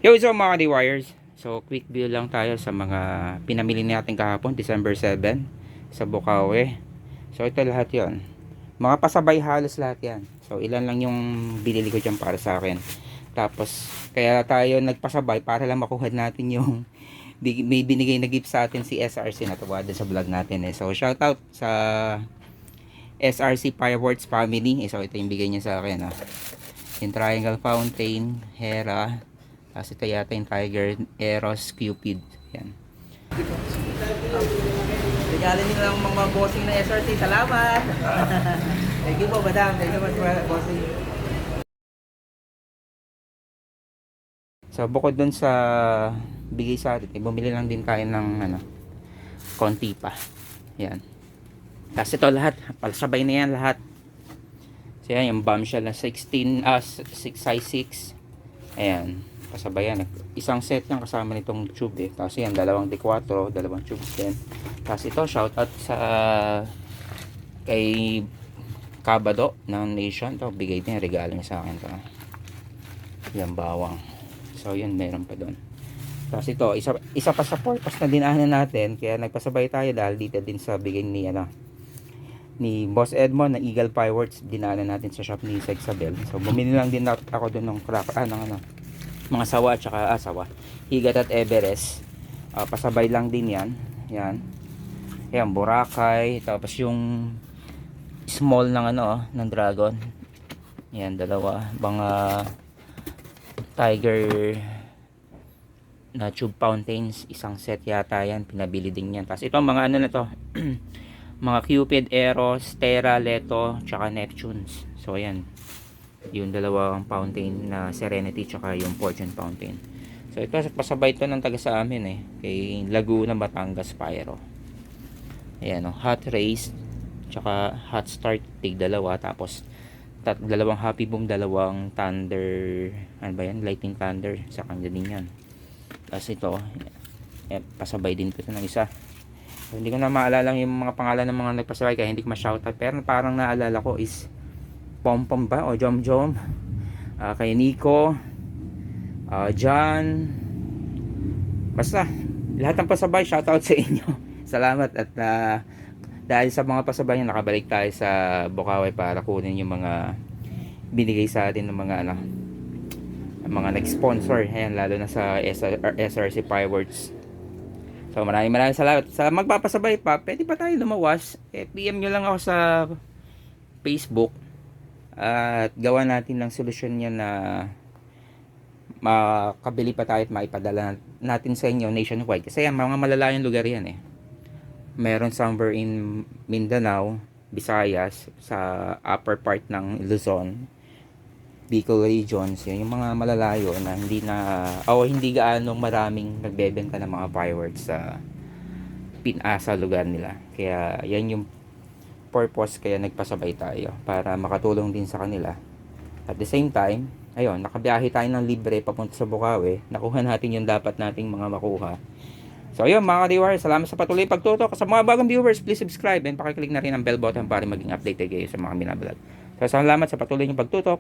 Yo, so mga ka-wires. So, quick view lang tayo sa mga pinamili natin kahapon, December 7 sa Bukawi. So, ito lahat yon. Mga pasabay halos lahat yan. So, ilan lang yung binili ko dyan para sa akin. Tapos, kaya tayo nagpasabay para lang makuha natin yung may binigay na gift sa atin si SRC na tuwada sa vlog natin eh. So, shout out sa SRC Fireworks family. So, ito yung bigay niya sa akin. Yung Triangle Fountain, Hera. Tapos ito yata yung Tiger, Eros, Cupid. Yan. Regalin nyo lang mga bossing na SRT. Salamat! Thank you po, madam. Thank you po, bossing. So, bukod dun sa bigay sa atin, bumili lang din tayo ng konti pa. Yan. Tapos ito lahat, palsabay na yan lahat. So, yan, yung bombshell na 16, 6 size 6. Ayan. Kasabayan, isang set yung kasama nitong tube eh. Tapos yan, dalawang D4, dalawang tubes din. Tapos ito, shout out sa kay Kabado ng Nation. Ito, bigay din, regalo niya sa akin to. Yan, bawang. So yun, meron pa doon. Tapos ito, isa pa sa purpose na dinaanan natin. Kaya nagpasabay tayo dahil dito din sa bigay ni Boss Edmond na Eagle Fireworks. Dinaanan natin sa shop ni Sexabel. So bumili lang din ako doon ng crack, mga sawa at saka higat at Everest. Pasabay lang din yan. Yan, Boracay. Tapos yung small ng ng dragon. Yan, dalawa. Mga tiger na tube fountains. Isang set yata yan. Pinabili din yan. Tapos ito mga na to. Mga Cupid, Eros, Terra, Leto, tsaka Neptunes. So yan. Yung dalawang fountain na Serenity tsaka yung Fortune fountain. So ito pasabay ito ng taga sa amin eh, kay Laguna, Batangas Pyro. Ayan hot race tsaka hot start tig dalawa, tapos dalawang happy boom, dalawang thunder, lightning thunder sa kanya din yan. Tapos ito pasabay din ko ito ng isa. So, hindi ko na maalala yung mga pangalan ng mga nagpasabay kaya hindi ko ma-shoutout, pero parang naalala ko is Pompom ba o Jom Jom, kay Nico, John, basta lahat ng pasabay, shoutout sa inyo. Salamat at dahil sa mga pasabay nyo, nakabalik tayo sa Bukawi para kunin yung mga binigay sa atin ng mga nag-sponsor. Ayan, lalo na sa SRC Fireworks. So maraming salamat. Sa magpapasabay pa, pwede pa tayo lumawas, PM nyo lang ako sa Facebook at gawa natin ng solusyon niya na makabili pa tayo at maipadala natin sa inyo nationwide. Kasi yan, mga malalayong lugar yan eh. Meron somewhere in Mindanao, Visayas, sa upper part ng Luzon, Bicol regions, yan, yung mga malalayo na hindi gaano maraming nagbebenta ng mga fireworks sa pinasa lugar nila. Kaya yan yung purpose, kaya nagpasabay tayo para makatulong din sa kanila. At the same time, ayun, nakabiyahe tayo ng libre papunta sa Bukawi. Nakuha natin yung dapat nating mga makuha. So ayun mga ka-viewers, salamat sa patuloy pagtutok. Sa mga bagong viewers, please subscribe and pakiclick na rin ang bell button para maging updated kayo sa mga binablog. So salamat sa patuloy niyong pagtutok.